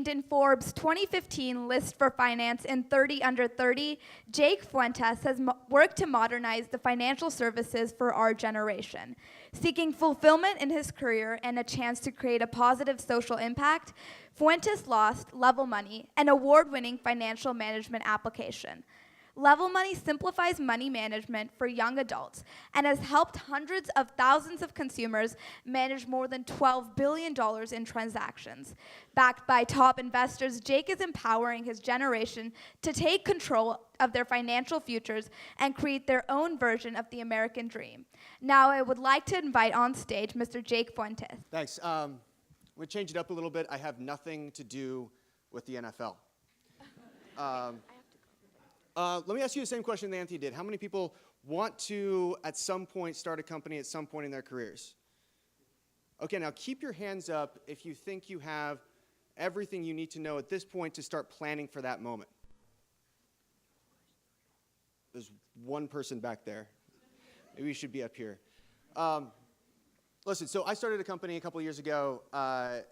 named in Forbes' 2015 list for finance in 30 under 30, Jake Fuentes has worked to modernize the financial services for our generation. Seeking fulfillment in his career and a chance to create a positive social impact, Fuentes launched Level Money, an award-winning financial management application. Level Money simplifies money management for young adults and has helped hundreds of thousands of consumers manage more than $12 billion in transactions. Backed by top investors, Jake is empowering his generation to take control of their financial futures and create their own version of the American dream. Now I would like to invite on stage Mr. Jake Fuentes. Thanks. We'll change it up a little bit. I have nothing to do with the NFL. Let me ask you the same question that Anthony did. How many people want to, at some point, start a company at some point in their careers? Okay, now keep your hands up if you think you have everything you need to know at this point to start planning for that moment. There's one person back there. Maybe you should be up here. Listen, so I started a company a couple years ago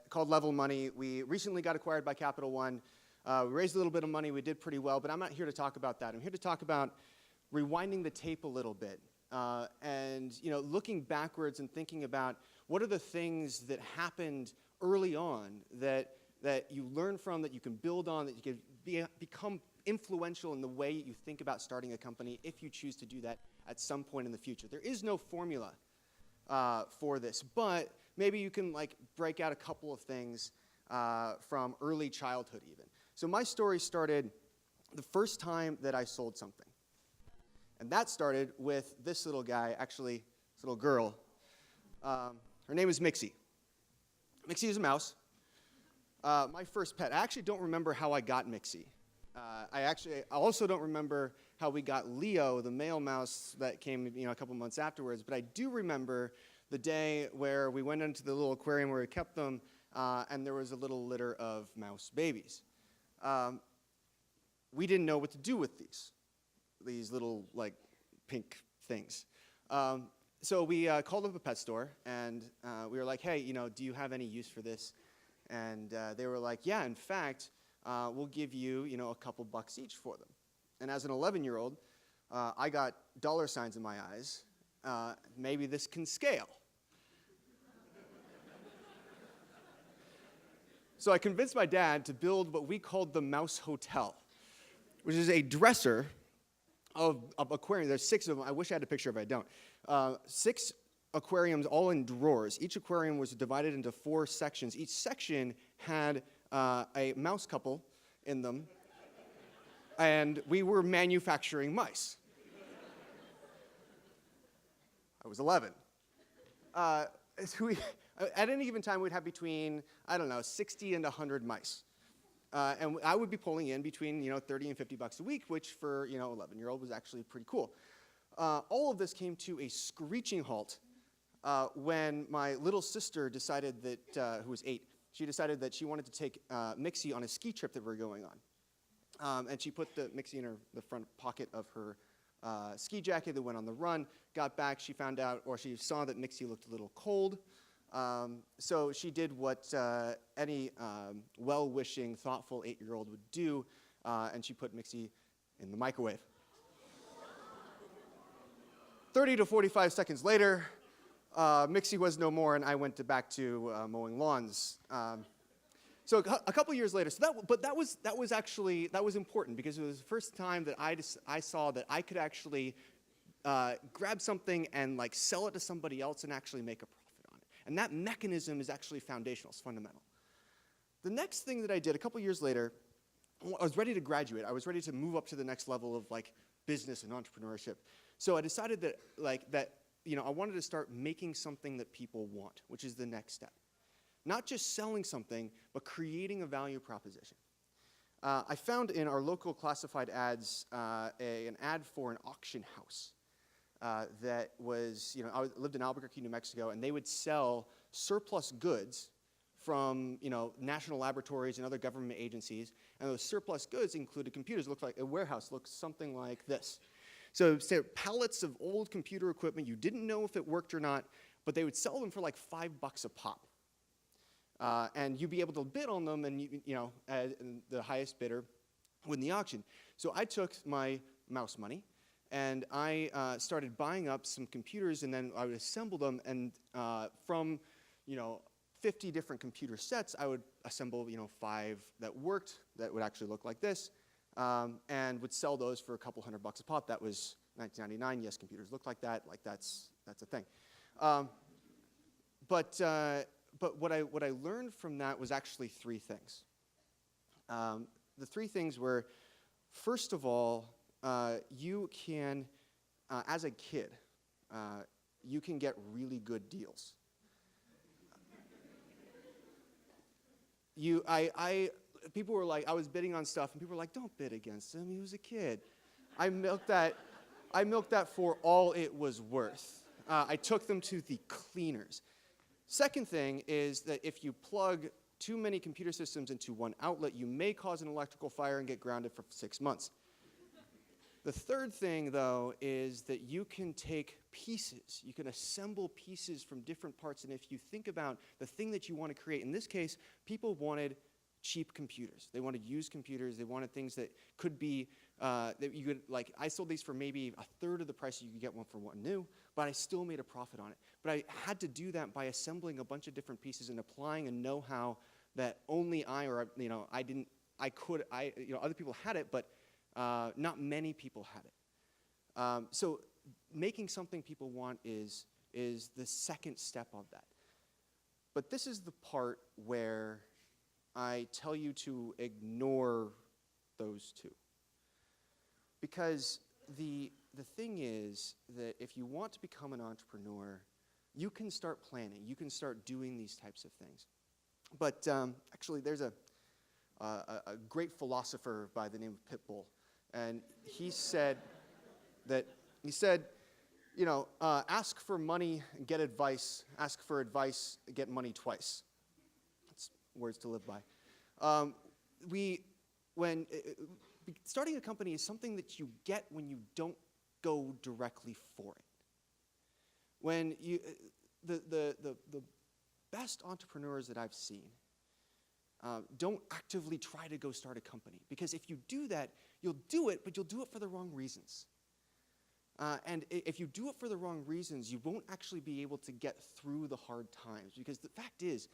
called Level Money. We recently got acquired by Capital One. We raised a little bit of money. We did pretty well, but I'm not here to talk about that. I'm here to talk about rewinding the tape a little bit and looking backwards and thinking about what are the things that happened early on that you learn from, that you can build on, that you can become influential in the way you think about starting a company if you choose to do that at some point in the future. There is no formula for this, but maybe you can break out a couple of things from early childhood even. So my story started the first time that I sold something. And that started with this little guy, actually, this little girl. Her name is Mixie. Mixie is a mouse. My first pet. I actually don't remember how I got Mixie. I also don't remember how we got Leo, the male mouse that came a couple months afterwards. But I do remember the day where we went into the little aquarium where we kept them, and there was a little litter of mouse babies. We didn't know what to do with these little pink things. So we called up a pet store and we were like, hey, do you have any use for this? And they were like, yeah, in fact, we'll give you, a couple bucks each for them. And as an 11-year-old, I got dollar signs in my eyes. Maybe this can scale. So I convinced my dad to build what we called the Mouse Hotel, which is a dresser of aquariums. There's 6 of them. I wish I had a picture of it. I don't. 6 aquariums all in drawers. Each aquarium was divided into 4 sections. Each section had a mouse couple in them, and we were manufacturing mice. I was 11. At any given time, we'd have between, 60 and 100 mice. And I would be pulling in between, 30 and 50 bucks a week, which for, 11-year-old was actually pretty cool. All of this came to a screeching halt when my little sister decided that, who was 8, she decided that she wanted to take Mixie on a ski trip that we were going on. And she put the Mixie in the front pocket of her ski jacket that went on the run, got back, she found out, or she saw that Mixie looked a little cold. So she did what any well-wishing, thoughtful 8-year-old would do, and she put Mixie in the microwave. 30 to 45 seconds later, Mixie was no more, and I went back to mowing lawns. So a couple years later, that was important because it was the first time that I saw that I could actually grab something and sell it to somebody else and actually make a profit. And that mechanism is actually foundational, it's fundamental. The next thing that I did a couple years later, I was ready to graduate. I was ready to move up to the next level of business and entrepreneurship. So I decided that I wanted to start making something that people want, which is the next step. Not just selling something, but creating a value proposition. I found in our local classified ads an ad for an auction house. That was, I lived in Albuquerque, New Mexico, and they would sell surplus goods from, national laboratories and other government agencies, and those surplus goods included computers. It looked like a warehouse, looked something like this. So pallets of old computer equipment, you didn't know if it worked or not, but they would sell them for $5 a pop. And you'd be able to bid on them, and and the highest bidder win the auction. So I took my mouse money, and I started buying up some computers, and then I would assemble them, and from 50 different computer sets, I would assemble 5 that worked, that would actually look like this, and would sell those for a couple $100 a pop. That was 1999. Yes, computers look like that. Like that's a thing. But what I learned from that was actually 3 things. The 3 things were, first of all, you can, as a kid, you can get really good deals. People were like, I was bidding on stuff, and people were like, don't bid against him. He was a kid. I milked that for all it was worth. I took them to the cleaners. Second thing is that if you plug too many computer systems into one outlet, you may cause an electrical fire and get grounded for 6 months. The third thing, though, is that you can take pieces. You can assemble pieces from different parts, and if you think about the thing that you want to create, in this case, people wanted cheap computers. They wanted used computers. They wanted things that could be, that you could, like, I sold these for maybe a third of the price you could get one for one new, but I still made a profit on it. But I had to do that by assembling a bunch of different pieces and applying a know-how that only other people had it, but not many people had it. So making something people want is the second step of that. But this is the part where I tell you to ignore those 2. Because the thing is that if you want to become an entrepreneur, you can start planning. You can start doing these types of things. But actually, there's a great philosopher by the name of Pitbull, and he said, ask for money and get advice. Ask for advice, get money twice. That's words to live by. Starting a company is something that you get when you don't go directly for it. When the best entrepreneurs that I've seen don't actively try to go start a company, because if you do that, you'll do it, but you'll do it for the wrong reasons. And if you do it for the wrong reasons, you won't actually be able to get through the hard times, because the fact is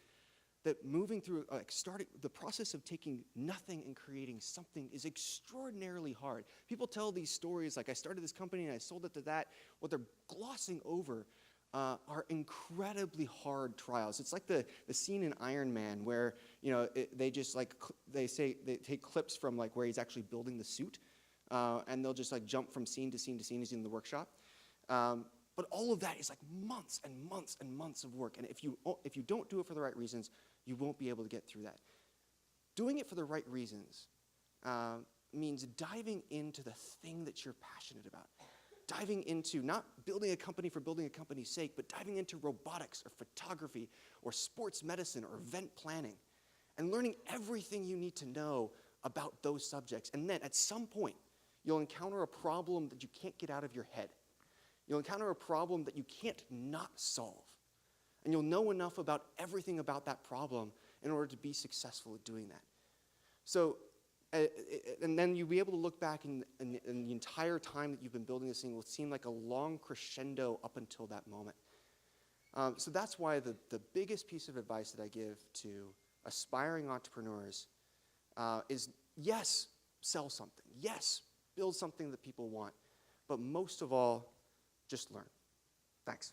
that moving through, starting the process of taking nothing and creating something is extraordinarily hard. People tell these stories like, I started this company and I sold it to that. What they're glossing over are incredibly hard trials. It's like the scene in Iron Man where they take clips from like where he's actually building the suit, and they'll just like jump from scene to scene to scene. He's in the workshop. But all of that is like months and months and months of work. And if you don't do it for the right reasons, you won't be able to get through that. Doing it for the right reasons means diving into the thing that you're passionate about. Diving into not building a company for building a company's sake, but diving into robotics or photography or sports medicine or event planning and learning everything you need to know about those subjects. And then at some point, you'll encounter a problem that you can't get out of your head. You'll encounter a problem that you can't not solve. And you'll know enough about everything about that problem in order to be successful at doing that. So, and then you'll be able to look back and the entire time that you've been building this thing will seem like a long crescendo up until that moment. So that's why the biggest piece of advice that I give to aspiring entrepreneurs is, yes, sell something. Yes, build something that people want. But most of all, just learn. Thanks.